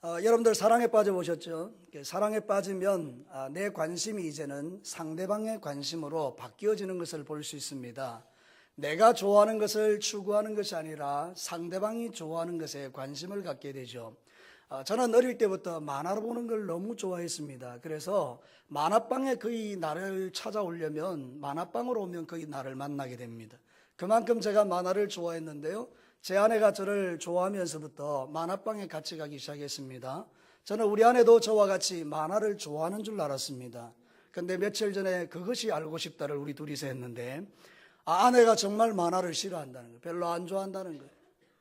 여러분들 사랑에 빠져보셨죠? 사랑에 빠지면 내 관심이 이제는 상대방의 관심으로 바뀌어지는 것을 볼 수 있습니다. 내가 좋아하는 것을 추구하는 것이 아니라 상대방이 좋아하는 것에 관심을 갖게 되죠. 저는 어릴 때부터 만화를 보는 걸 너무 좋아했습니다. 그래서 만화방에 거의 나를 찾아오려면 만화방으로 오면 거의 나를 만나게 됩니다. 그만큼 제가 만화를 좋아했는데요. 제 아내가 저를 좋아하면서부터 만화방에 같이 가기 시작했습니다. 저는 우리 아내도 저와 같이 만화를 좋아하는 줄 알았습니다. 근데 며칠 전에 그것이 알고 싶다를 우리 둘이서 했는데 아내가 정말 만화를 싫어한다는 거예요. 별로 안 좋아한다는 거예요.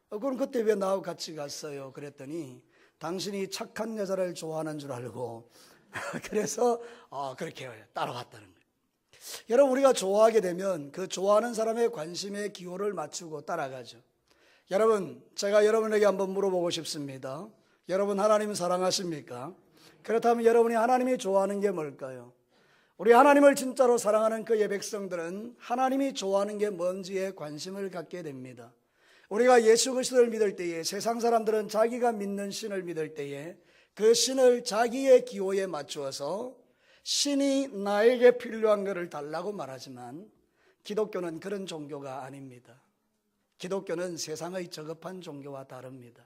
그럼 그때 왜 나하고 같이 갔어요? 그랬더니 당신이 착한 여자를 좋아하는 줄 알고 그래서 그렇게 따라갔다는 거예요. 여러분, 우리가 좋아하게 되면 그 좋아하는 사람의 관심에 기호를 맞추고 따라가죠. 여러분, 제가 여러분에게 한번 물어보고 싶습니다. 여러분, 하나님 사랑하십니까? 그렇다면 여러분이 하나님이 좋아하는 게 뭘까요? 우리 하나님을 진짜로 사랑하는 그의 백성들은 하나님이 좋아하는 게 뭔지에 관심을 갖게 됩니다. 우리가 예수 그리스도를 믿을 때에 세상 사람들은 자기가 믿는 신을 믿을 때에 그 신을 자기의 기호에 맞추어서 신이 나에게 필요한 것을 달라고 말하지만 기독교는 그런 종교가 아닙니다. 기독교는 세상의 저급한 종교와 다릅니다.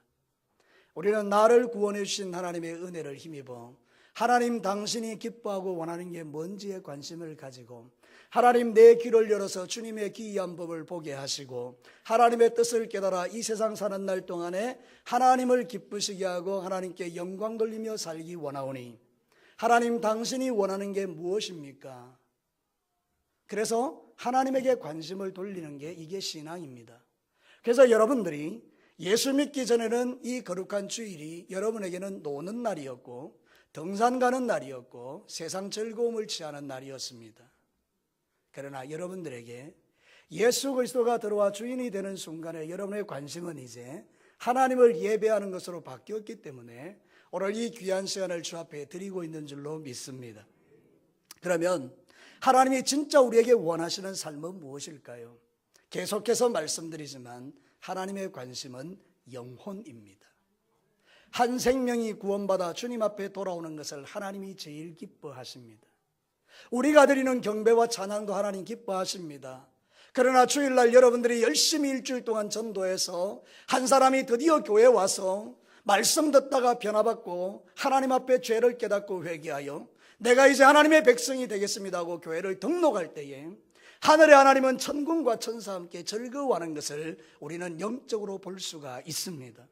우리는 나를 구원해 주신 하나님의 은혜를 힘입어 하나님 당신이 기뻐하고 원하는 게 뭔지에 관심을 가지고 하나님 내 귀를 열어서 주님의 기이한 법을 보게 하시고 하나님의 뜻을 깨달아 이 세상 사는 날 동안에 하나님을 기쁘시게 하고 하나님께 영광 돌리며 살기 원하오니 하나님 당신이 원하는 게 무엇입니까? 그래서 하나님에게 관심을 돌리는 게 이게 신앙입니다. 그래서 여러분들이 예수 믿기 전에는 이 거룩한 주일이 여러분에게는 노는 날이었고 등산 가는 날이었고 세상 즐거움을 취하는 날이었습니다. 그러나 여러분들에게 예수 그리스도가 들어와 주인이 되는 순간에 여러분의 관심은 이제 하나님을 예배하는 것으로 바뀌었기 때문에 오늘 이 귀한 시간을 주 앞에 드리고 있는 줄로 믿습니다. 그러면 하나님이 진짜 우리에게 원하시는 삶은 무엇일까요? 계속해서 말씀드리지만 하나님의 관심은 영혼입니다. 한 생명이 구원받아 주님 앞에 돌아오는 것을 하나님이 제일 기뻐하십니다. 우리가 드리는 경배와 찬양도 하나님 기뻐하십니다. 그러나 주일날 여러분들이 열심히 일주일 동안 전도해서 한 사람이 드디어 교회에 와서 말씀 듣다가 변화받고 하나님 앞에 죄를 깨닫고 회개하여 내가 이제 하나님의 백성이 되겠습니다 하고 교회를 등록할 때에 하늘의 하나님은 천군과 천사와 함께 즐거워하는 것을 우리는 영적으로 볼 수가 있습니다.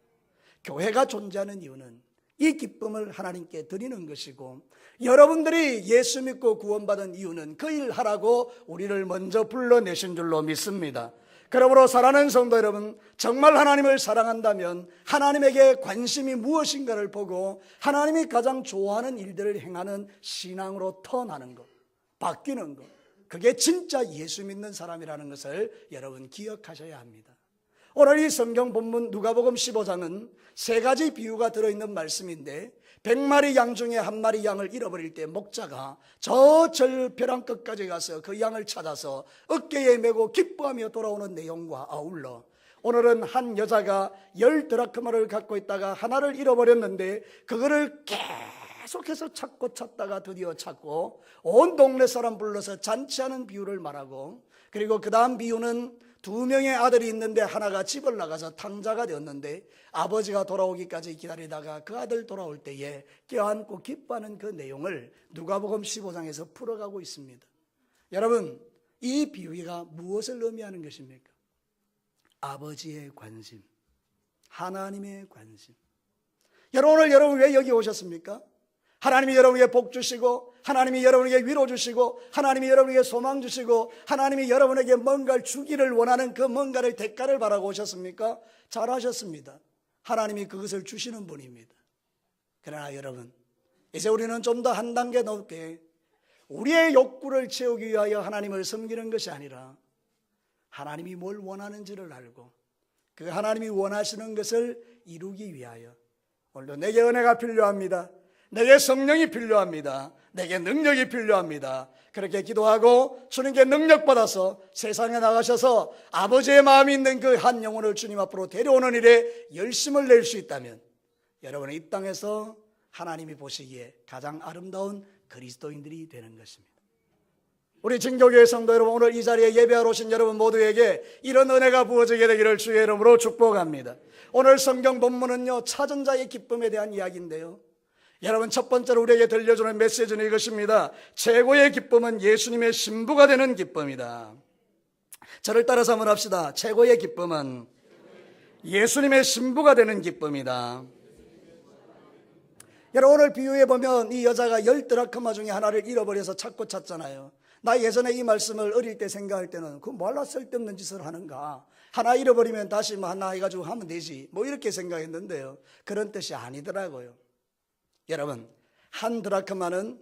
교회가 존재하는 이유는 이 기쁨을 하나님께 드리는 것이고 여러분들이 예수 믿고 구원받은 이유는 그 일 하라고 우리를 먼저 불러내신 줄로 믿습니다. 그러므로 사랑하는 성도 여러분, 정말 하나님을 사랑한다면 하나님에게 관심이 무엇인가를 보고 하나님이 가장 좋아하는 일들을 행하는 신앙으로 터나는 것, 바뀌는 것, 그게 진짜 예수 믿는 사람이라는 것을 여러분 기억하셔야 합니다. 오늘 이 성경 본문 누가복음 15장은 세 가지 비유가 들어있는 말씀인데 100마리 양 중에 한 마리 양을 잃어버릴 때 목자가 저 절벼랑 끝까지 가서 그 양을 찾아서 어깨에 메고 기뻐하며 돌아오는 내용과 아울러 오늘은 한 여자가 10드라크마를 갖고 있다가 하나를 잃어버렸는데 그거를 계속해서 찾다가 드디어 찾고 온 동네 사람 불러서 잔치하는 비유를 말하고 그리고 그 다음 비유는 2명의 아들이 있는데 하나가 집을 나가서 탕자가 되었는데 아버지가 돌아오기까지 기다리다가 그 아들 돌아올 때에 껴안고 기뻐하는 그 내용을 누가복음 15장에서 풀어가고 있습니다. 여러분, 이 비유가 무엇을 의미하는 것입니까? 아버지의 관심, 하나님의 관심. 오늘 여러분 왜 여기 오셨습니까? 하나님이 여러분에게 복 주시고 하나님이 여러분에게 위로 주시고 하나님이 여러분에게 소망 주시고 하나님이 여러분에게 뭔가를 주기를 원하는 그 뭔가를 대가를 바라고 오셨습니까? 잘하셨습니다. 하나님이 그것을 주시는 분입니다. 그러나 여러분, 이제 우리는 좀 더 한 단계 높게 우리의 욕구를 채우기 위하여 하나님을 섬기는 것이 아니라 하나님이 뭘 원하는지를 알고 그 하나님이 원하시는 것을 이루기 위하여 오늘도 내게 은혜가 필요합니다. 내게 성령이 필요합니다. 내게 능력이 필요합니다. 그렇게 기도하고 주님께 능력 받아서 세상에 나가셔서 아버지의 마음이 있는 그 한 영혼을 주님 앞으로 데려오는 일에 열심을 낼 수 있다면 여러분은 이 땅에서 하나님이 보시기에 가장 아름다운 그리스도인들이 되는 것입니다. 우리 진교교회 성도 여러분, 오늘 이 자리에 예배하러 오신 여러분 모두에게 이런 은혜가 부어지게 되기를 주의 이름으로 축복합니다. 오늘 성경 본문은요, 찾은 자의 기쁨에 대한 이야기인데요, 여러분, 첫 번째로 우리에게 들려주는 메시지는 이것입니다. 최고의 기쁨은 예수님의 신부가 되는 기쁨이다. 저를 따라서 한번 합시다. 최고의 기쁨은 예수님의 신부가 되는 기쁨이다. 여러분, 오늘 비유해 보면 이 여자가 10드라크마 중에 하나를 잃어버려서 찾고 찾잖아요. 나 예전에 이 말씀을 어릴 때 생각할 때는 그 뭐라 쓸데없는 짓을 하는가, 하나 잃어버리면 다시 뭐 하나 해가지고 하면 되지, 뭐 이렇게 생각했는데요, 그런 뜻이 아니더라고요. 여러분, 한 드라크마는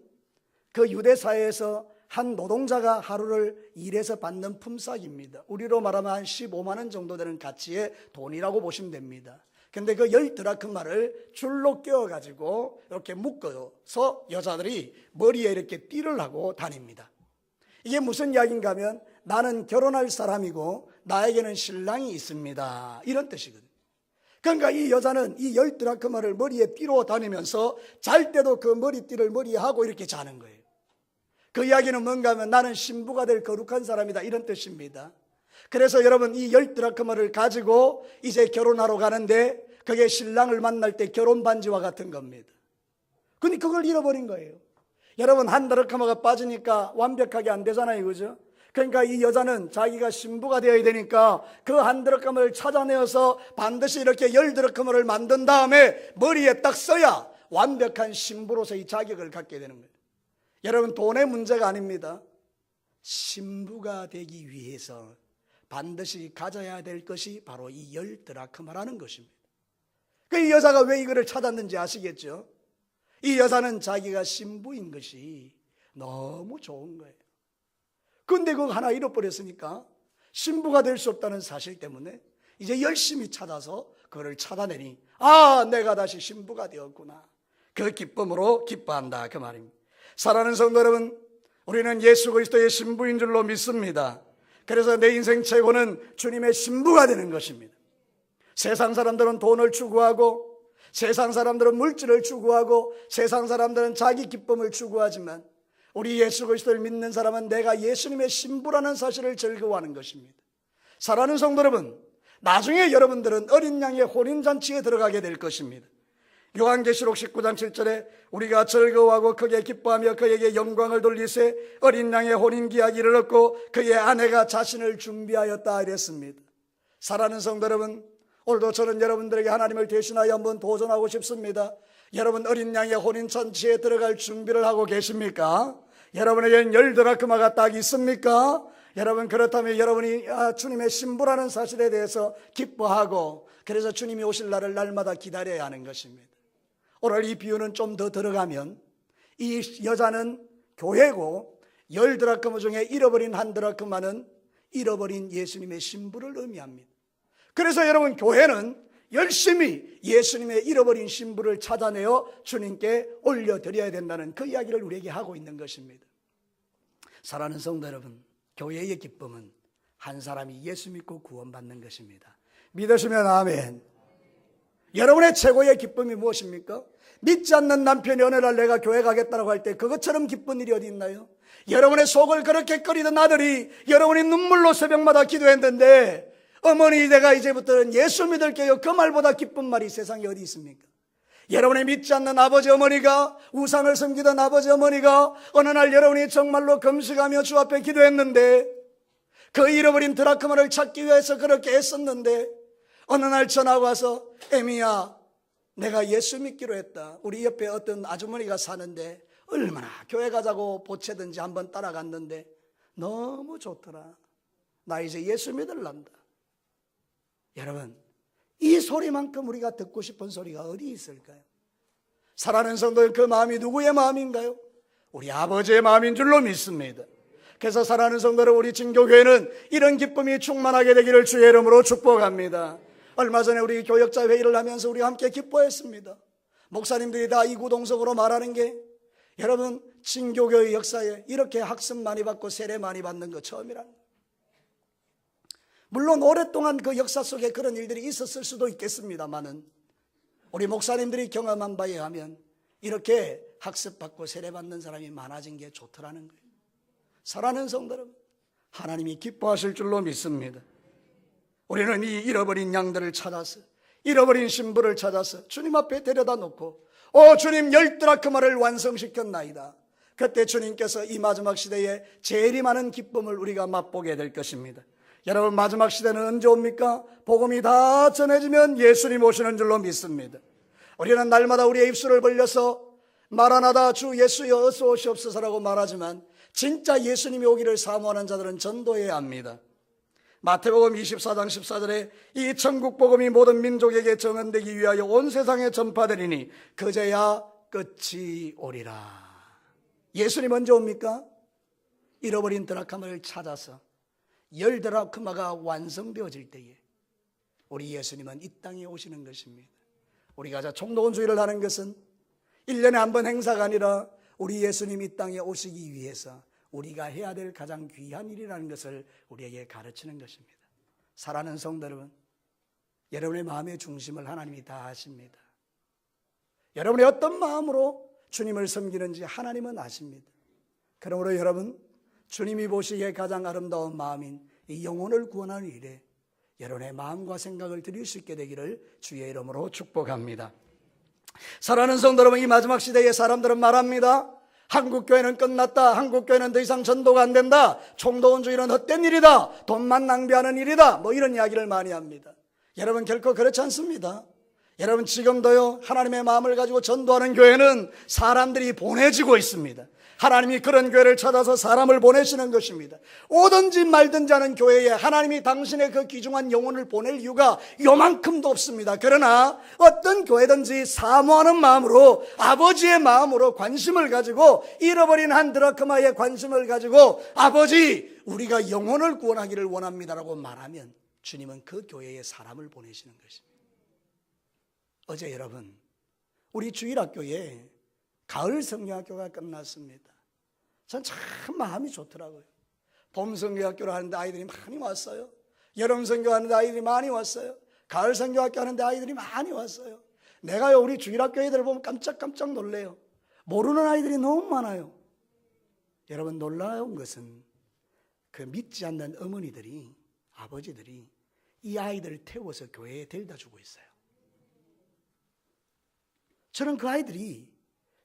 그 유대 사회에서 한 노동자가 하루를 일해서 받는 품삯입니다. 우리로 말하면 한 15만 원 정도 되는 가치의 돈이라고 보시면 됩니다. 근데 그 10드라크마를 줄로 껴가지고 이렇게 묶어서 여자들이 머리에 이렇게 띠를 하고 다닙니다. 이게 무슨 이야기인가 하면, 나는 결혼할 사람이고 나에게는 신랑이 있습니다, 이런 뜻이거든요. 그러니까 이 여자는 이 10드라크마를 머리에 띠로 다니면서 잘 때도 그 머리띠를 머리에 하고 이렇게 자는 거예요. 그 이야기는 뭔가 하면, 나는 신부가 될 거룩한 사람이다, 이런 뜻입니다. 그래서 여러분, 이 10드라크마를 가지고 이제 결혼하러 가는데 그게 신랑을 만날 때 결혼 반지와 같은 겁니다. 근데 그걸 잃어버린 거예요. 여러분, 한 드라크마가 빠지니까 완벽하게 안 되잖아요, 그죠? 그러니까 이 여자는 자기가 신부가 되어야 되니까 그 한 드라크마를 찾아내어서 반드시 이렇게 10드라크마를 만든 다음에 머리에 딱 써야 완벽한 신부로서의 자격을 갖게 되는 거예요. 여러분, 돈의 문제가 아닙니다. 신부가 되기 위해서 반드시 가져야 될 것이 바로 이 10드라크마라는 것입니다. 그 여자가 왜 이거를 찾았는지 아시겠죠? 이 여자는 자기가 신부인 것이 너무 좋은 거예요. 근데 그거 하나 잃어버렸으니까 신부가 될 수 없다는 사실 때문에 이제 열심히 찾아서 그거를 찾아내니, 아, 내가 다시 신부가 되었구나, 그 기쁨으로 기뻐한다, 그 말입니다. 사랑하는 성도 여러분, 우리는 예수 그리스도의 신부인 줄로 믿습니다. 그래서 내 인생 최고는 주님의 신부가 되는 것입니다. 세상 사람들은 돈을 추구하고, 세상 사람들은 물질을 추구하고, 세상 사람들은 자기 기쁨을 추구하지만 우리 예수 그리스도를 믿는 사람은 내가 예수님의 신부라는 사실을 즐거워하는 것입니다. 사랑하는 성도 여러분, 나중에 여러분들은 어린 양의 혼인잔치에 들어가게 될 것입니다. 요한계시록 19장 7절에 우리가 즐거워하고 크게 기뻐하며 그에게 영광을 돌리세 어린 양의 혼인기약이 이르렀고 그의 아내가 자신을 준비하였다, 이랬습니다. 사랑하는 성도 여러분, 오늘도 저는 여러분들에게 하나님을 대신하여 한번 도전하고 싶습니다. 여러분, 어린 양의 혼인잔치에 들어갈 준비를 하고 계십니까? 여러분에게는 10드라크마가 딱 있습니까? 여러분, 그렇다면 여러분이 주님의 신부라는 사실에 대해서 기뻐하고, 그래서 주님이 오실 날을 날마다 기다려야 하는 것입니다. 오늘 이 비유는 좀 더 들어가면, 이 여자는 교회고 10드라크마 중에 잃어버린 한 드라크마는 잃어버린 예수님의 신부를 의미합니다. 그래서 여러분, 교회는 열심히 예수님의 잃어버린 신부를 찾아내어 주님께 올려드려야 된다는 그 이야기를 우리에게 하고 있는 것입니다. 사랑하는 성도 여러분, 교회의 기쁨은 한 사람이 예수 믿고 구원받는 것입니다. 믿으시면 아멘. 여러분의 최고의 기쁨이 무엇입니까? 믿지 않는 남편이 어느 날 내가 교회 가겠다고 할 때 그것처럼 기쁜 일이 어디 있나요? 여러분의 속을 그렇게 끓이던 아들이 여러분이 눈물로 새벽마다 기도했는데, 어머니, 내가 이제부터는 예수 믿을게요, 그 말보다 기쁜 말이 세상에 어디 있습니까? 여러분이 믿지 않는 아버지 어머니가, 우상을 섬기던 아버지 어머니가 어느 날 여러분이 정말로 금식하며 주 앞에 기도했는데, 그 잃어버린 드라크마를 찾기 위해서 그렇게 애썼는데, 어느 날 전화가 와서, 애미야, 내가 예수 믿기로 했다. 우리 옆에 어떤 아주머니가 사는데 얼마나 교회 가자고 보채든지 한번 따라갔는데 너무 좋더라. 나 이제 예수 믿을란다. 여러분, 이 소리만큼 우리가 듣고 싶은 소리가 어디 있을까요? 사랑하는 성도들, 그 마음이 누구의 마음인가요? 우리 아버지의 마음인 줄로 믿습니다. 그래서 사랑하는 성도들, 우리 진교교회는 이런 기쁨이 충만하게 되기를 주의 이름으로 축복합니다. 얼마 전에 우리 교역자 회의를 하면서 우리 함께 기뻐했습니다. 목사님들이 다 이구동성으로 말하는 게, 여러분, 진교교의 역사에 이렇게 학습 많이 받고 세례 많이 받는 거 처음이랍니다. 물론 오랫동안 그 역사 속에 그런 일들이 있었을 수도 있겠습니다만은 우리 목사님들이 경험한 바에 의하면 이렇게 학습받고 세례받는 사람이 많아진 게 좋더라는 거예요. 사랑하는 성도 여러분, 하나님이 기뻐하실 줄로 믿습니다. 우리는 이 잃어버린 양들을 찾아서, 잃어버린 신부를 찾아서 주님 앞에 데려다 놓고, 주님 10드라크마를 완성시켰나이다. 그때 주님께서 이 마지막 시대에 제일 많은 기쁨을 우리가 맛보게 될 것입니다. 여러분, 마지막 시대는 언제 옵니까? 복음이 다 전해지면 예수님 오시는 줄로 믿습니다. 우리는 날마다 우리의 입술을 벌려서 마라나다 주 예수여 어서 오시옵소서라고 말하지만 진짜 예수님이 오기를 사모하는 자들은 전도해야 합니다. 마태복음 24장 14절에 이 천국 복음이 모든 민족에게 정언되기 위하여 온 세상에 전파되리니 그제야 끝이 오리라. 예수님 언제 옵니까? 잃어버린 드라크마를 찾아서 10드라크마가 완성되어질 때에 우리 예수님은 이 땅에 오시는 것입니다. 우리가 총독원주의를 하는 것은 1년에 한 번 행사가 아니라 우리 예수님이 이 땅에 오시기 위해서 우리가 해야 될 가장 귀한 일이라는 것을 우리에게 가르치는 것입니다. 사랑하는 성도 여러분, 여러분의 마음의 중심을 하나님이 다 아십니다. 여러분이 어떤 마음으로 주님을 섬기는지 하나님은 아십니다. 그러므로 여러분, 주님이 보시기에 가장 아름다운 마음인 이 영혼을 구원하는 일에 여러분의 마음과 생각을 드릴 수 있게 되기를 주의 이름으로 축복합니다. 사랑하는 성도 여러분, 이 마지막 시대에 사람들은 말합니다. 한국교회는 끝났다. 한국교회는 더 이상 전도가 안 된다. 총독원주의는 헛된 일이다. 돈만 낭비하는 일이다. 이런 이야기를 많이 합니다. 여러분, 결코 그렇지 않습니다. 여러분, 지금도요, 하나님의 마음을 가지고 전도하는 교회는 사람들이 보내지고 있습니다. 하나님이 그런 교회를 찾아서 사람을 보내시는 것입니다. 오든지 말든지 하는 교회에 하나님이 당신의 그 귀중한 영혼을 보낼 이유가 요만큼도 없습니다. 그러나 어떤 교회든지 사모하는 마음으로, 아버지의 마음으로 관심을 가지고, 잃어버린 한 드라크마에 관심을 가지고 아버지, 우리가 영혼을 구원하기를 원합니다라고 말하면 주님은 그 교회에 사람을 보내시는 것입니다. 어제 여러분, 우리 주일학교에 가을 성경학교가 끝났습니다. 전 참 마음이 좋더라고요. 봄 성경학교를 하는데 아이들이 많이 왔어요. 여름 성경하는데 아이들이 많이 왔어요. 가을 성경학교 하는데 아이들이 많이 왔어요. 내가요, 우리 주일학교 애들 보면 깜짝깜짝 놀래요. 모르는 아이들이 너무 많아요. 여러분, 놀라운 것은 그 믿지 않는 어머니들이, 아버지들이 이 아이들을 태워서 교회에 데려다 주고 있어요. 저는 그 아이들이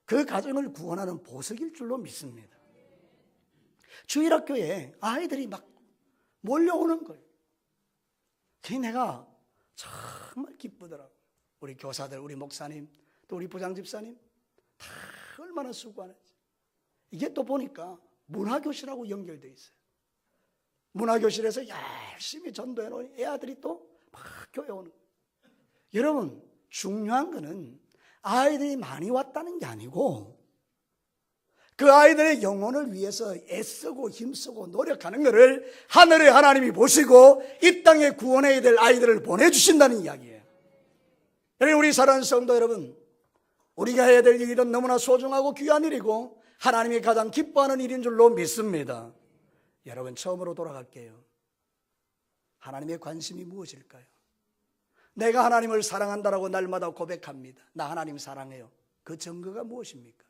그 가정을 구원하는 보석일 줄로 믿습니다. 주일학교에 아이들이 막 몰려오는 거예요. 그게 내가 정말 기쁘더라고요. 우리 교사들, 우리 목사님, 또 우리 부장집사님 다 얼마나 수고하는지. 이게 또 보니까 문화교실하고 연결되어 있어요. 문화교실에서 열심히 전도해 놓은 애아들이 또 막 교회 오는 거예요. 여러분, 중요한 거는 아이들이 많이 왔다는 게 아니고 그 아이들의 영혼을 위해서 애쓰고 힘쓰고 노력하는 것을 하늘의 하나님이 보시고 이 땅에 구원해야 될 아이들을 보내주신다는 이야기예요. 우리 사랑하는 성도 여러분, 우리가 해야 될 일은 너무나 소중하고 귀한 일이고 하나님이 가장 기뻐하는 일인 줄로 믿습니다. 여러분, 처음으로 돌아갈게요. 하나님의 관심이 무엇일까요? 내가 하나님을 사랑한다라고 날마다 고백합니다. 나 하나님 사랑해요. 그 증거가 무엇입니까?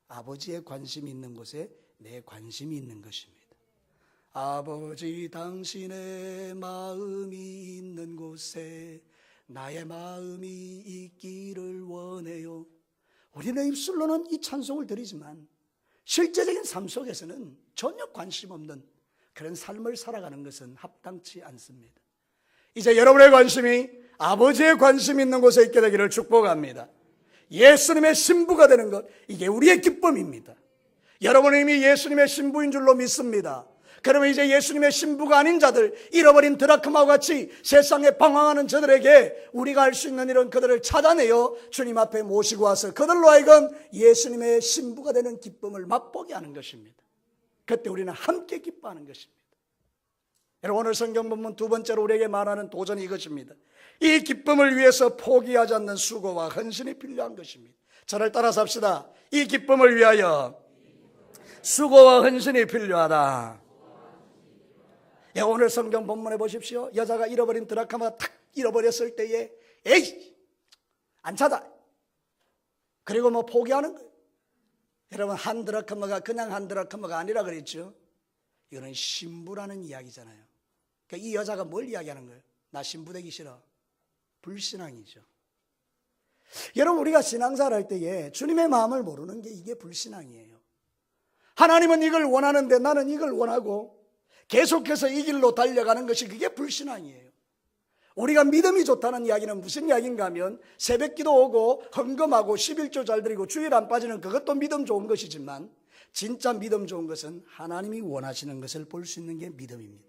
아버지의 관심이 있는 곳에 내 관심이 있는 것입니다. 아버지, 당신의 마음이 있는 곳에 나의 마음이 있기를 원해요. 우리는 입술로는 이 찬송을 드리지만 실제적인 삶 속에서는 전혀 관심 없는 그런 삶을 살아가는 것은 합당치 않습니다. 이제 여러분의 관심이 아버지의 관심이 있는 곳에 있게 되기를 축복합니다. 예수님의 신부가 되는 것, 이게 우리의 기쁨입니다. 여러분은 이미 예수님의 신부인 줄로 믿습니다. 그러면 이제 예수님의 신부가 아닌 자들, 잃어버린 드라크마와 같이 세상에 방황하는 저들에게 우리가 할 수 있는 일은 그들을 찾아내어 주님 앞에 모시고 와서 그들로 하여금 예수님의 신부가 되는 기쁨을 맛보게 하는 것입니다. 그때 우리는 함께 기뻐하는 것입니다. 여러분, 오늘 성경 본문 두 번째로 우리에게 말하는 도전이 이것입니다. 이 기쁨을 위해서 포기하지 않는 수고와 헌신이 필요한 것입니다. 저를 따라서 합시다. 이 기쁨을 위하여 수고와 헌신이 필요하다. 오늘 성경 본문에 보십시오. 여자가 잃어버린 드라크마가 탁 잃어버렸을 때에 에이, 안 찾아. 그리고 뭐 포기하는 거예요. 여러분, 한 드라크마가 그냥 한 드라크마가 아니라 그랬죠. 이거는 신부라는 이야기잖아요. 그러니까 이 여자가 뭘 이야기하는 거예요? 나 신부 되기 싫어. 불신앙이죠. 여러분, 우리가 신앙생활 할 때에 주님의 마음을 모르는 게 이게 불신앙이에요. 하나님은 이걸 원하는데 나는 이걸 원하고 계속해서 이 길로 달려가는 것이 그게 불신앙이에요. 우리가 믿음이 좋다는 이야기는 무슨 이야기인가 하면 새벽기도 오고 헌금하고 11조 잘 드리고 주일 안 빠지는 그것도 믿음 좋은 것이지만 진짜 믿음 좋은 것은 하나님이 원하시는 것을 볼 수 있는 게 믿음입니다.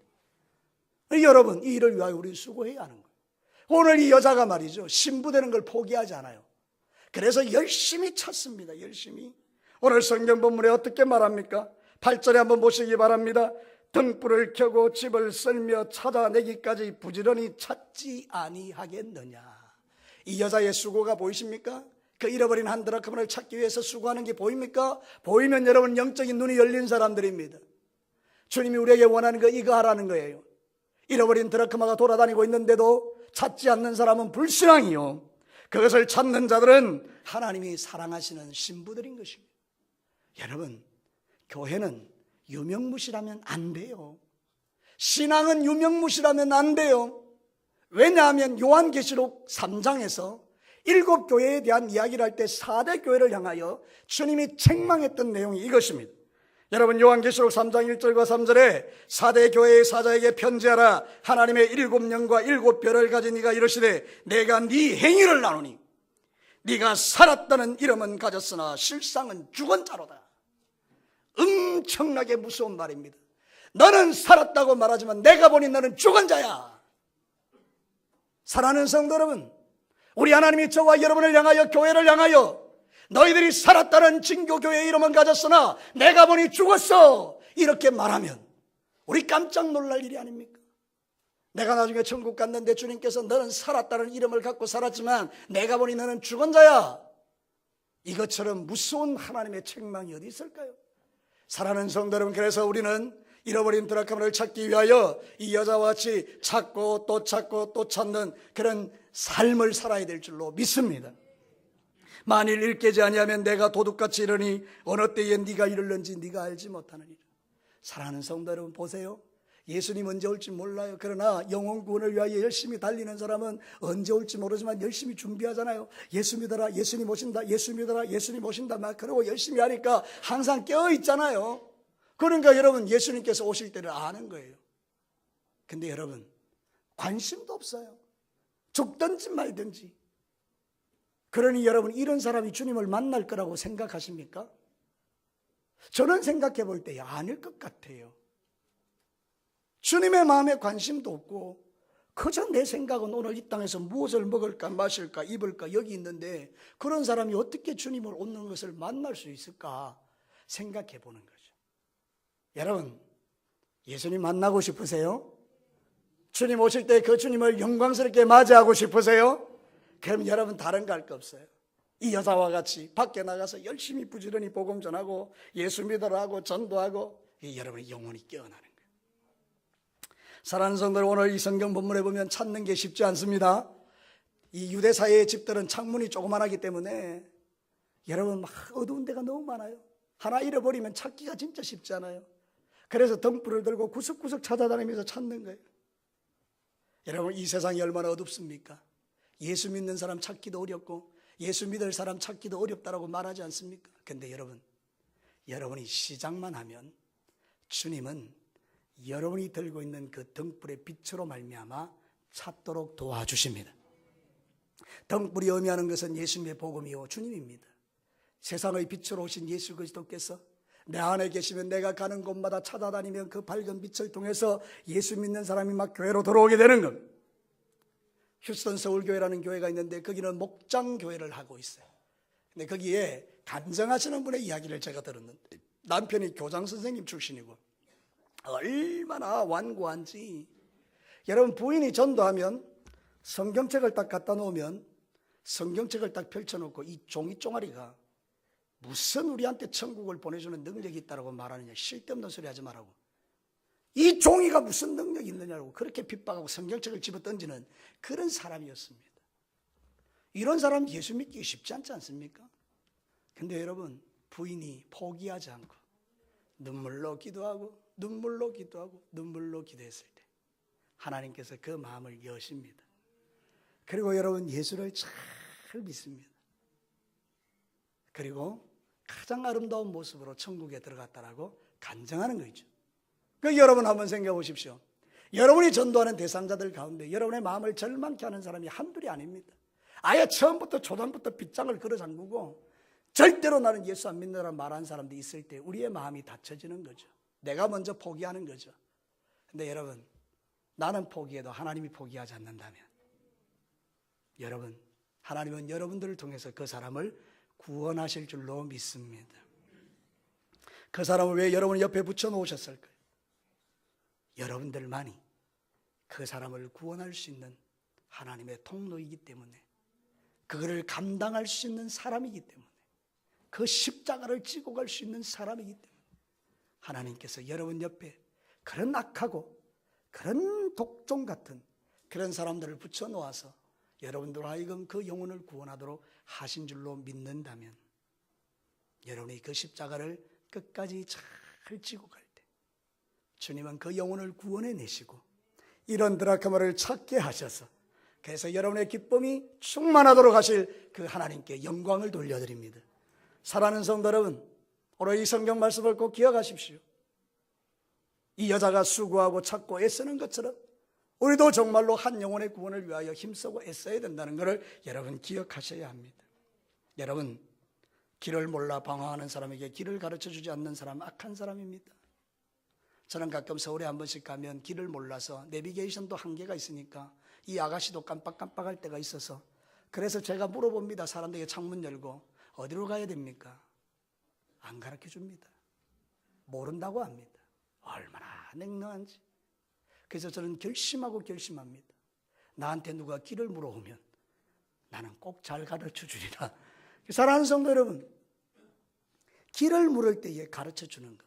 여러분, 이 일을 위하여 우리 수고해야 하는 거예요. 오늘 이 여자가 말이죠, 신부되는 걸 포기하지 않아요. 그래서 열심히 찾습니다. 열심히. 오늘 성경 본문에 어떻게 말합니까? 8절에 한번 보시기 바랍니다. 등불을 켜고 집을 쓸며 찾아내기까지 부지런히 찾지 아니하겠느냐. 이 여자의 수고가 보이십니까? 그 잃어버린 한 드라크마를 찾기 위해서 수고하는 게 보입니까? 보이면 여러분 영적인 눈이 열린 사람들입니다. 주님이 우리에게 원하는 거 이거 하라는 거예요. 잃어버린 드라크마가 돌아다니고 있는데도 찾지 않는 사람은 불신앙이요, 그것을 찾는 자들은 하나님이 사랑하시는 신부들인 것입니다. 여러분, 교회는 유명무실하면 안 돼요. 신앙은 유명무실하면 안 돼요. 왜냐하면 요한계시록 3장에서 7교회에 대한 이야기를 할 때 4대 교회를 향하여 주님이 책망했던 내용이 이것입니다. 여러분, 요한계시록 3장 1절과 3절에 4대 교회의 사자에게 편지하라. 하나님의 7영과 7별을 가진 네가 이르시되 내가 네 행위를 나누니 네가 살았다는 이름은 가졌으나 실상은 죽은 자로다. 엄청나게 무서운 말입니다. 너는 살았다고 말하지만 내가 보니 너는 죽은 자야. 사랑하는 성도 여러분, 우리 하나님이 저와 여러분을 향하여, 교회를 향하여 너희들이 살았다는 진교교회의 이름은 가졌으나 내가 보니 죽었어, 이렇게 말하면 우리 깜짝 놀랄 일이 아닙니까? 내가 나중에 천국 갔는데 주님께서 너는 살았다는 이름을 갖고 살았지만 내가 보니 너는 죽은 자야, 이것처럼 무서운 하나님의 책망이 어디 있을까요? 사랑하는 성도 여러분, 그래서 우리는 잃어버린 드라크마를 찾기 위하여 이 여자와 같이 찾고 또 찾고 또 찾는 그런 삶을 살아야 될 줄로 믿습니다. 만일 일깨지 아니하면 내가 도둑같이 이르니 어느 때에 네가 이르는지 네가 알지 못하느니라. 사랑하는 성도 여러분, 보세요. 예수님 언제 올지 몰라요. 그러나 영혼 구원을 위하여 열심히 달리는 사람은 언제 올지 모르지만 열심히 준비하잖아요. 예수 믿어라, 예수님 오신다, 예수 믿어라, 예수님 오신다, 막 그러고 열심히 하니까 항상 깨어있잖아요. 그러니까 여러분, 예수님께서 오실 때를 아는 거예요. 근데 여러분, 관심도 없어요. 죽든지 말든지. 그러니 여러분, 이런 사람이 주님을 만날 거라고 생각하십니까? 저는 생각해 볼 때 아닐 것 같아요. 주님의 마음에 관심도 없고 그저 내 생각은 오늘 이 땅에서 무엇을 먹을까 마실까 입을까 여기 있는데 그런 사람이 어떻게 주님을 오는 것을 만날 수 있을까 생각해 보는 거죠. 여러분, 예수님 만나고 싶으세요? 주님 오실 때 그 주님을 영광스럽게 맞이하고 싶으세요? 그럼 여러분 다른 거 할 거 없어요. 이 여자와 같이 밖에 나가서 열심히 부지런히 복음 전하고 예수 믿으라 하고 전도하고 여러분의 영혼이 깨어나는 거예요. 사랑하는 성도들, 오늘 이 성경 본문에 보면 찾는 게 쉽지 않습니다. 이 유대 사회의 집들은 창문이 조그만하기 때문에 여러분 막 어두운 데가 너무 많아요. 하나 잃어버리면 찾기가 진짜 쉽지 않아요. 그래서 등불을 들고 구석구석 찾아다니면서 찾는 거예요. 여러분, 이 세상이 얼마나 어둡습니까? 예수 믿는 사람 찾기도 어렵고 예수 믿을 사람 찾기도 어렵다라고 말하지 않습니까? 근데 여러분이 시작만 하면 주님은 여러분이 들고 있는 그 등불의 빛으로 말미암아 찾도록 도와주십니다. 등불이 의미하는 것은 예수님의 복음이요 주님입니다. 세상의 빛으로 오신 예수 그리스도께서 내 안에 계시면 내가 가는 곳마다 찾아다니면 그 밝은 빛을 통해서 예수 믿는 사람이 막 교회로 들어오게 되는 겁니다. 휴스턴 서울교회라는 교회가 있는데 거기는 목장교회를 하고 있어요. 근데 거기에 간증하시는 분의 이야기를 제가 들었는데 남편이 교장 선생님 출신이고 얼마나 완고한지. 여러분, 부인이 전도하면 성경책을 딱 갖다 놓으면 성경책을 딱 펼쳐놓고 이 종이 종아리가 무슨 우리한테 천국을 보내주는 능력이 있다고 말하느냐, 쓸데없는 소리 하지 말라고. 이 종이가 무슨 능력이 있느냐고 그렇게 핍박하고 성경책을 집어던지는 그런 사람이었습니다. 이런 사람 예수 믿기 쉽지 않지 않습니까? 근데 여러분, 부인이 포기하지 않고 눈물로 기도하고 눈물로 기도하고 눈물로 기도했을 때 하나님께서 그 마음을 여십니다. 그리고 여러분, 예수를 잘 믿습니다. 그리고 가장 아름다운 모습으로 천국에 들어갔다라고 간증하는 거죠. 여러분 한번 생각해 보십시오. 여러분이 전도하는 대상자들 가운데 여러분의 마음을 절망케 하는 사람이 한둘이 아닙니다. 아예 처음부터 초단부터 빗장을 걸어 잠그고 절대로 나는 예수 안 믿는다고 말하는 사람도 있을 때 우리의 마음이 닫혀지는 거죠. 내가 먼저 포기하는 거죠. 근데 여러분, 나는 포기해도 하나님이 포기하지 않는다면 여러분, 하나님은 여러분들을 통해서 그 사람을 구원하실 줄로 믿습니다. 그 사람을 왜 여러분 옆에 붙여놓으셨을까요? 여러분들만이 그 사람을 구원할 수 있는 하나님의 통로이기 때문에, 그거를 감당할 수 있는 사람이기 때문에, 그 십자가를 지고 갈 수 있는 사람이기 때문에 하나님께서 여러분 옆에 그런 악하고 그런 독종 같은 그런 사람들을 붙여놓아서 여러분들 하여금 그 영혼을 구원하도록 하신 줄로 믿는다면, 여러분이 그 십자가를 끝까지 잘 지고 갈 때 주님은 그 영혼을 구원해내시고 이런 드라크마를 찾게 하셔서, 그래서 여러분의 기쁨이 충만하도록 하실 그 하나님께 영광을 돌려드립니다. 사랑하는 성도 여러분, 오늘 이 성경 말씀을 꼭 기억하십시오. 이 여자가 수고하고 찾고 애쓰는 것처럼 우리도 정말로 한 영혼의 구원을 위하여 힘쓰고 애써야 된다는 것을 여러분 기억하셔야 합니다. 여러분, 길을 몰라 방황하는 사람에게 길을 가르쳐주지 않는 사람은 악한 사람입니다. 저는 가끔 서울에 한 번씩 가면 길을 몰라서 내비게이션도 한계가 있으니까 이 아가씨도 깜빡깜빡할 때가 있어서, 그래서 제가 물어봅니다. 사람들에게 창문 열고 어디로 가야 됩니까? 안 가르쳐줍니다. 모른다고 합니다. 얼마나 냉랭한지. 그래서 저는 결심합니다. 나한테 누가 길을 물어오면 나는 꼭 잘 가르쳐 주리라. 사랑하는 성도 여러분, 길을 물을 때에 가르쳐 주는 것,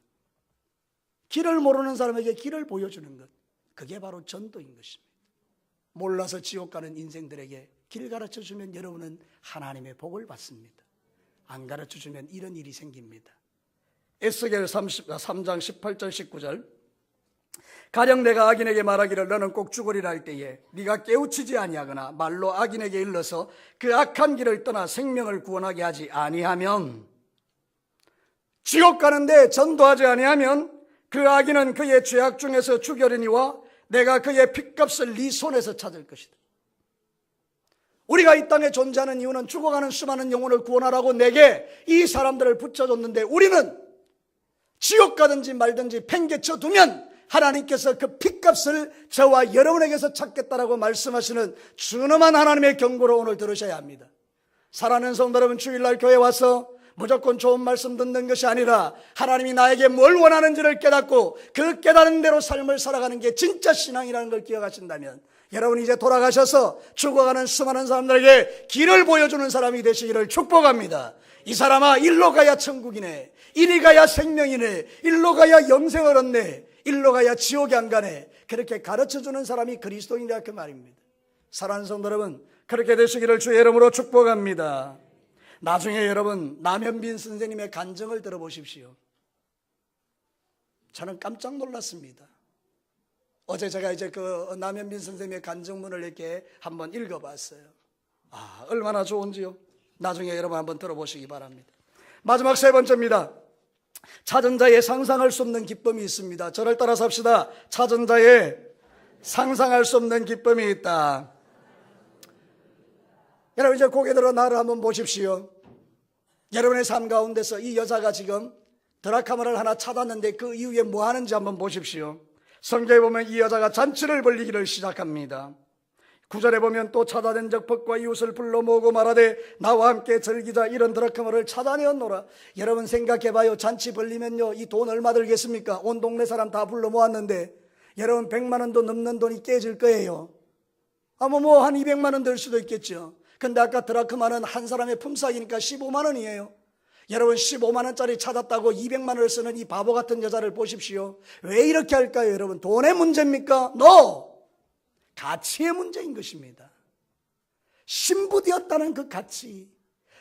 길을 모르는 사람에게 길을 보여주는 것, 그게 바로 전도인 것입니다. 몰라서 지옥 가는 인생들에게 길 가르쳐 주면 여러분은 하나님의 복을 받습니다. 안 가르쳐 주면 이런 일이 생깁니다. 에스겔 3장 18절 19절, 가령 내가 악인에게 말하기를 너는 꼭 죽으리라 할 때에 네가 깨우치지 아니하거나 말로 악인에게 일러서 그 악한 길을 떠나 생명을 구원하게 하지 아니하면, 지옥 가는데 전도하지 아니하면 그 악인은 그의 죄악 중에서 죽여리니와 내가 그의 핏값을 네 손에서 찾을 것이다. 우리가 이 땅에 존재하는 이유는 죽어가는 수많은 영혼을 구원하라고 내게 이 사람들을 붙여줬는데, 우리는 지옥 가든지 말든지 팽개쳐 두면 하나님께서 그 핏값을 저와 여러분에게서 찾겠다라고 말씀하시는 준엄한 하나님의 경고를 오늘 들으셔야 합니다. 사랑하는 성도 여러분, 주일날 교회 와서 무조건 좋은 말씀 듣는 것이 아니라 하나님이 나에게 뭘 원하는지를 깨닫고 그 깨달은 대로 삶을 살아가는 게 진짜 신앙이라는 걸 기억하신다면, 여러분 이제 돌아가셔서 죽어가는 수많은 사람들에게 길을 보여주는 사람이 되시기를 축복합니다. 이 사람아, 일로 가야 천국이네, 이리 가야 생명이네, 일로 가야 영생을 얻네, 일로 가야 지옥에 안 가네, 그렇게 가르쳐주는 사람이 그리스도인이라 그 말입니다. 사랑하는 성도 여러분, 그렇게 되시기를 주의 이름으로 축복합니다. 나중에 여러분 남현빈 선생님의 간증을 들어보십시오. 저는 깜짝 놀랐습니다. 어제 제가 이제 그 남현빈 선생님의 간증문을 이렇게 한번 읽어봤어요. 얼마나 좋은지요. 나중에 여러분 한번 들어보시기 바랍니다. 마지막 세 번째입니다. 찾은 자의 상상할 수 없는 기쁨이 있습니다. 저를 따라서 합시다. 찾은 자의 상상할 수 없는 기쁨이 있다. 여러분 이제 고개 들어 나를 한번 보십시오. 여러분의 삶 가운데서 이 여자가 지금 드라카마를 하나 찾았는데 그 이후에 뭐 하는지 한번 보십시오. 성경에 보면 이 여자가 잔치를 벌리기를 시작합니다. 9절에 보면 또 찾아낸 적법과 이웃을 불러 모으고 말하되 나와 함께 즐기자, 이런 드라크마를 찾아내었노라. 여러분 생각해봐요. 잔치 벌리면요 이 돈 얼마 들겠습니까? 온 동네 사람 다 불러 모았는데 여러분 100만 원도 넘는 돈이 깨질 거예요. 뭐 한 200만 원 될 수도 있겠죠. 근데 아까 드라크마는 한 사람의 품삯이니까 15만 원이에요. 여러분 15만 원짜리 찾았다고 200만 원을 쓰는 이 바보 같은 여자를 보십시오. 왜 이렇게 할까요? 여러분 돈의 문제입니까? No! 가치의 문제인 것입니다. 신부되었다는 그 가치,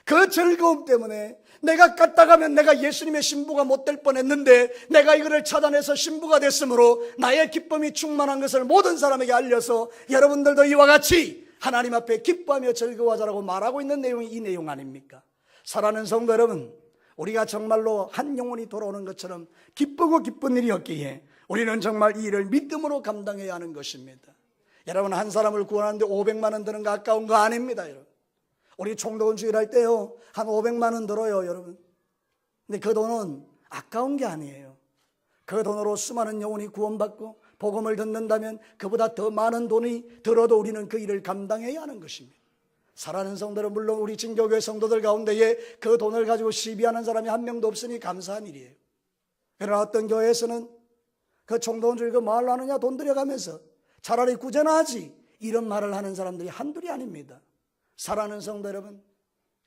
그 즐거움 때문에 내가 갔다가면 내가 예수님의 신부가 못 될 뻔했는데 내가 이거를 찾아내서 신부가 됐으므로 나의 기쁨이 충만한 것을 모든 사람에게 알려서 여러분들도 이와 같이 하나님 앞에 기뻐하며 즐거워하자라고 말하고 있는 내용이 이 내용 아닙니까? 사랑하는 성도 여러분, 우리가 정말로 한 영혼이 돌아오는 것처럼 기쁘고 기쁜 일이 없기에 우리는 정말 이 일을 믿음으로 감당해야 하는 것입니다. 여러분, 한 사람을 구원하는데 500만 원 드는 거 아까운 거 아닙니다. 여러분, 우리 총독원 주일할 때요 한 500만 원 들어요 여러분. 근데 그 돈은 아까운 게 아니에요. 그 돈으로 수많은 영혼이 구원받고 복음을 듣는다면 그보다 더 많은 돈이 들어도 우리는 그 일을 감당해야 하는 것입니다. 사랑하는 성도들은 물론 우리 진교교회 성도들 가운데에 그 돈을 가지고 시비하는 사람이 한 명도 없으니 감사한 일이에요. 그러나 어떤 교회에서는 그 총독원 주일 그 뭐하러 하느냐, 돈 들여가면서 차라리 구제나 하지, 이런 말을 하는 사람들이 한둘이 아닙니다. 사랑하는 성도 여러분,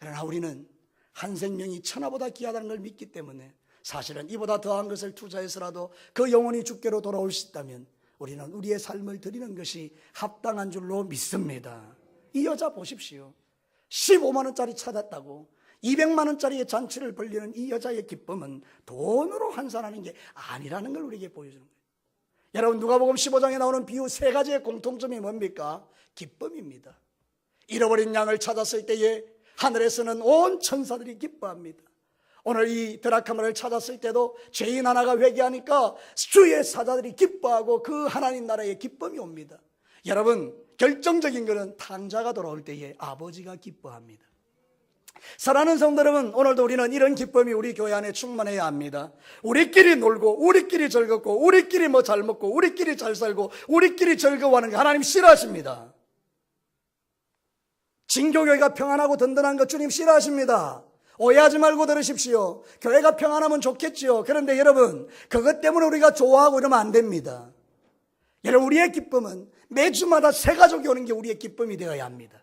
그러나 우리는 한 생명이 천하보다 귀하다는 걸 믿기 때문에 사실은 이보다 더한 것을 투자해서라도 그 영혼이 주께로 돌아올 수 있다면 우리는 우리의 삶을 드리는 것이 합당한 줄로 믿습니다. 이 여자 보십시오. 15만 원짜리 찾았다고 200만 원짜리의 잔치를 벌리는 이 여자의 기쁨은 돈으로 환산하는 게 아니라는 걸 우리에게 보여주는 거예요. 여러분, 누가복음 15장에 나오는 비유 세 가지의 공통점이 뭡니까? 기쁨입니다. 잃어버린 양을 찾았을 때에 하늘에서는 온 천사들이 기뻐합니다. 오늘 이 드라크마를 찾았을 때도 죄인 하나가 회개하니까 주의 사자들이 기뻐하고 그 하나님 나라의 기쁨이 옵니다. 여러분, 결정적인 것은 탕자가 돌아올 때에 아버지가 기뻐합니다. 사랑하는 성도 여러분, 오늘도 우리는 이런 기쁨이 우리 교회 안에 충만해야 합니다. 우리끼리 놀고 우리끼리 즐겁고 우리끼리 뭐 잘 먹고 우리끼리 잘 살고 우리끼리 즐거워하는 거 하나님 싫어하십니다. 진교교회가 평안하고 든든한 것 주님 싫어하십니다. 오해하지 말고 들으십시오. 교회가 평안하면 좋겠지요. 그런데 여러분, 그것 때문에 우리가 좋아하고 이러면 안 됩니다. 여러분, 우리의 기쁨은 매주마다 새 가족이 오는 게 우리의 기쁨이 되어야 합니다.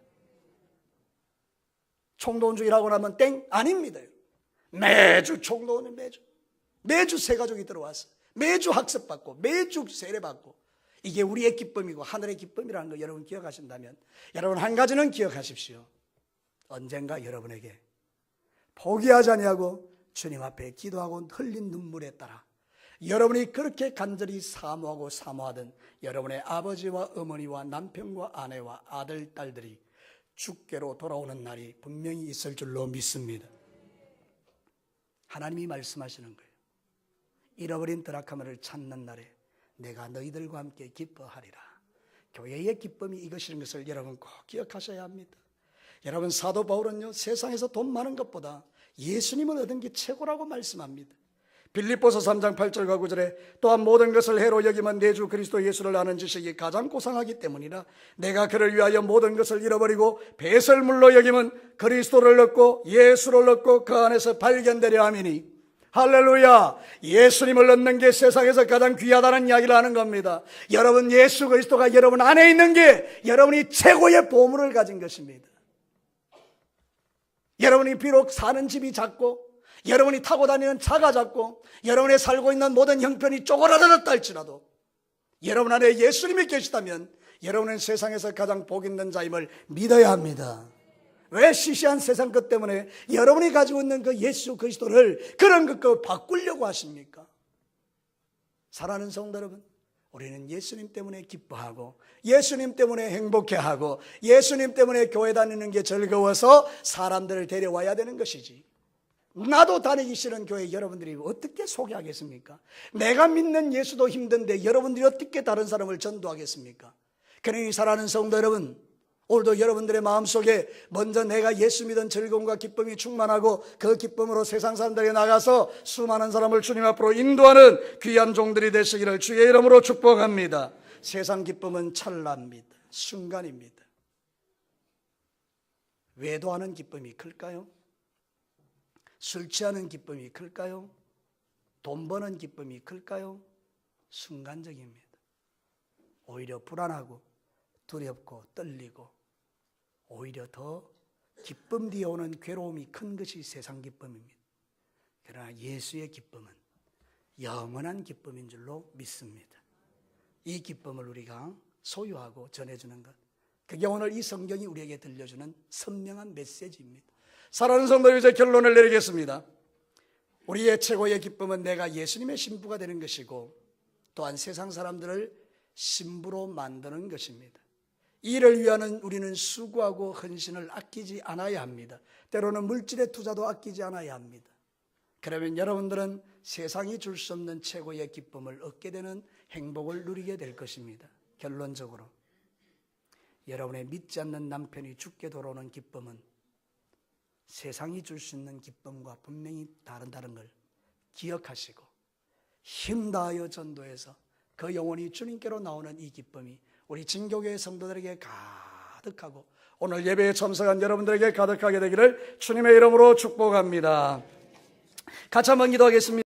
총동주일하고 나면 땡? 아닙니다. 매주 총동은 매주 새 가족이 들어와서 매주 학습받고 매주 세례받고, 이게 우리의 기쁨이고 하늘의 기쁨이라는 거 여러분 기억하신다면, 여러분 한 가지는 기억하십시오. 언젠가 여러분에게 포기하지 아니하고 주님 앞에 기도하고 흘린 눈물에 따라 여러분이 그렇게 간절히 사모하고 사모하던 여러분의 아버지와 어머니와 남편과 아내와 아들, 딸들이 주께로 돌아오는 날이 분명히 있을 줄로 믿습니다. 하나님이 말씀하시는 거예요. 잃어버린 드라크마를 찾는 날에 내가 너희들과 함께 기뻐하리라. 교회의 기쁨이 이것인 것을 여러분 꼭 기억하셔야 합니다. 여러분, 사도 바울은요, 세상에서 돈 많은 것보다 예수님을 얻은 게 최고라고 말씀합니다. 빌립보서 3장 8절과 9절에 또한 모든 것을 해로 여기면 내 주 그리스도 예수를 아는 지식이 가장 고상하기 때문이라. 내가 그를 위하여 모든 것을 잃어버리고 배설물로 여기면 그리스도를 얻고 예수를 얻고 그 안에서 발견되려 함이니. 할렐루야. 예수님을 얻는 게 세상에서 가장 귀하다는 이야기를 하는 겁니다. 여러분, 예수 그리스도가 여러분 안에 있는 게 여러분이 최고의 보물을 가진 것입니다. 여러분이 비록 사는 집이 작고 여러분이 타고 다니는 차가 작고 여러분이 살고 있는 모든 형편이 쪼그라들었다 할지라도 여러분 안에 예수님이 계시다면 여러분은 세상에서 가장 복 있는 자임을 믿어야 합니다. 왜 시시한 세상 것 때문에 여러분이 가지고 있는 그 예수 그리스도를 그런 것과 바꾸려고 하십니까? 사랑하는 성도 여러분, 우리는 예수님 때문에 기뻐하고 예수님 때문에 행복해하고 예수님 때문에 교회 다니는 게 즐거워서 사람들을 데려와야 되는 것이지, 나도 다니기 싫은 교회 여러분들이 어떻게 소개하겠습니까? 내가 믿는 예수도 힘든데 여러분들이 어떻게 다른 사람을 전도하겠습니까? 그러니 사랑하는 성도 여러분, 오늘도 여러분들의 마음속에 먼저 내가 예수 믿은 즐거움과 기쁨이 충만하고 그 기쁨으로 세상 사람들에게 나가서 수많은 사람을 주님 앞으로 인도하는 귀한 종들이 되시기를 주의 이름으로 축복합니다. 세상 기쁨은 찰나입니다. 순간입니다. 외도하는 기쁨이 클까요? 술 취하는 기쁨이 클까요? 돈 버는 기쁨이 클까요? 순간적입니다. 오히려 불안하고 두렵고 떨리고 오히려 더 기쁨 뒤에 오는 괴로움이 큰 것이 세상 기쁨입니다. 그러나 예수의 기쁨은 영원한 기쁨인 줄로 믿습니다. 이 기쁨을 우리가 소유하고 전해주는 것, 그게 오늘 이 성경이 우리에게 들려주는 선명한 메시지입니다. 사랑하는 성도, 이제 결론을 내리겠습니다. 우리의 최고의 기쁨은 내가 예수님의 신부가 되는 것이고 또한 세상 사람들을 신부로 만드는 것입니다. 이를 위하여 우리는 수고하고 헌신을 아끼지 않아야 합니다. 때로는 물질의 투자도 아끼지 않아야 합니다. 그러면 여러분들은 세상이 줄 수 없는 최고의 기쁨을 얻게 되는 행복을 누리게 될 것입니다. 결론적으로 여러분의 믿지 않는 남편이 죽게 돌아오는 기쁨은 세상이 줄 수 있는 기쁨과 분명히 다른 걸 기억하시고 힘다하여 전도해서 그 영혼이 주님께로 나오는 이 기쁨이 우리 진교교회 성도들에게 가득하고 오늘 예배에 참석한 여러분들에게 가득하게 되기를 주님의 이름으로 축복합니다. 같이 한번 기도하겠습니다.